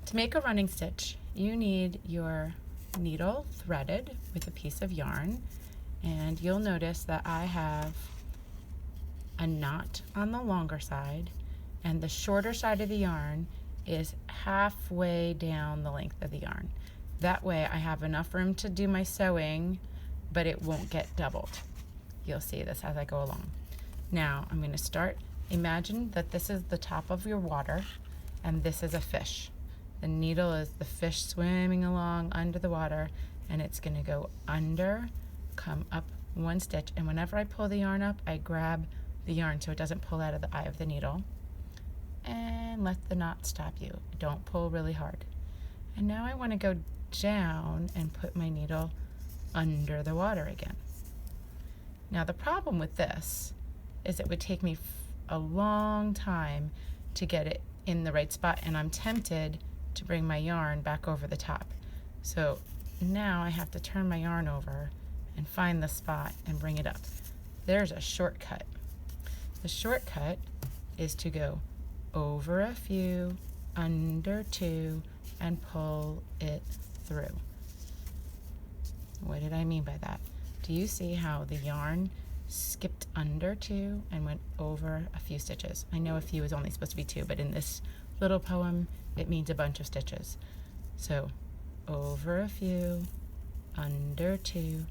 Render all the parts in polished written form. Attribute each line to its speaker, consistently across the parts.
Speaker 1: To make a running stitch, you need your needle threaded with a piece of yarn, and you'll notice that I have a knot on the longer side, and the shorter side of the yarn is halfway down the length of the yarn. That way I have enough room to do my sewing, but it won't get doubled. You'll see this as I go along. Now I'm going to start. Imagine that this is the top of your water and this is a fish. The needle is the fish swimming along under the water, and it's going to go under, come up one stitch, and whenever I pull the yarn up, I grab the yarn so it doesn't pull out of the eye of the needle, and let the knot stop you. Don't pull really hard. And now I want to go down and put my needle under the water again. Now the problem with this is it would take me a long time to get it in the right spot, and I'm tempted to bring my yarn back over the top. So now I have to turn my yarn over and find the spot and bring it up. There's a shortcut. The shortcut is to go over a few, under two, and pull it through. What did I mean by that? Do you see how the yarn skipped under two and went over a few stitches? I know a few is only supposed to be two, but in this little poem, it means a bunch of stitches. So over a few, under two,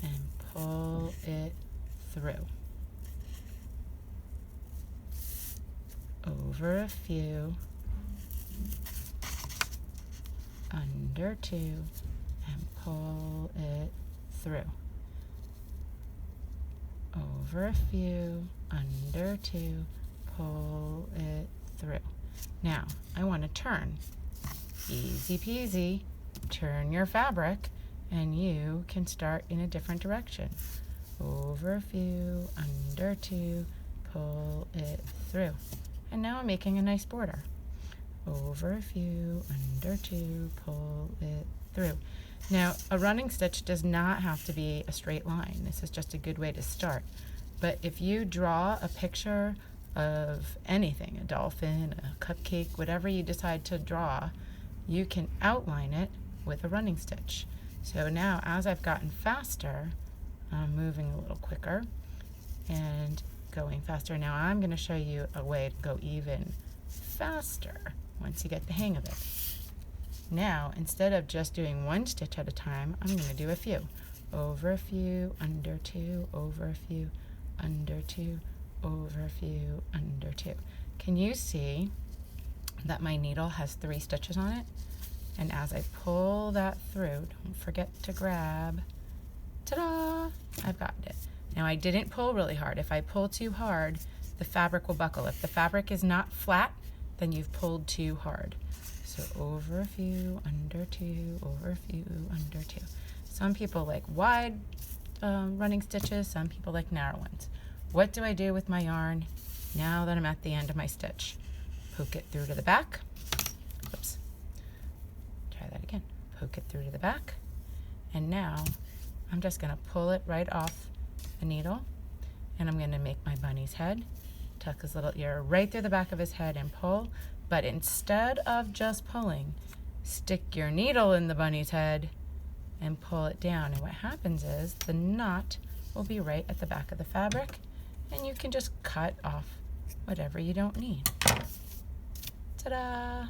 Speaker 1: and pull it through. Over a few, under two, and pull it through. Over a few, under two, pull it through. Now, I want to turn. Easy peasy. Turn your fabric, and you can start in a different direction. Over a few, under two, pull it through. And now I'm making a nice border. Over a few, under two, pull it through. Now, a running stitch does not have to be a straight line. This is just a good way to start. But if you draw a picture of anything, a dolphin, a cupcake, whatever you decide to draw, you can outline it with a running stitch. So now, as I've gotten faster, I'm moving a little quicker and going faster. Now I'm going to show you a way to go even faster once you get the hang of it. Now, instead of just doing one stitch at a time, I'm going to do a few. Over a few, under two, over a few, under two, over a few, under two. Can you see that my needle has 3 stitches on it? And as I pull that through, don't forget to grab. Ta-da! I've got it. Now I didn't pull really hard. If I pull too hard, the fabric will buckle. If the fabric is not flat, then you've pulled too hard. So over a few, under two, over a few, under two. Some people like wide running stitches, some people like narrow ones. What do I do with my yarn now that I'm at the end of my stitch? Poke it through to the back. Oops. Try that again. Poke it through to the back. And now I'm just going to pull it right off the needle, and I'm going to make my bunny's head. Tuck his little ear right through the back of his head and pull. But instead of just pulling, stick your needle in the bunny's head and pull it down. And what happens is the knot will be right at the back of the fabric, and you can just cut off whatever you don't need. Ta-da!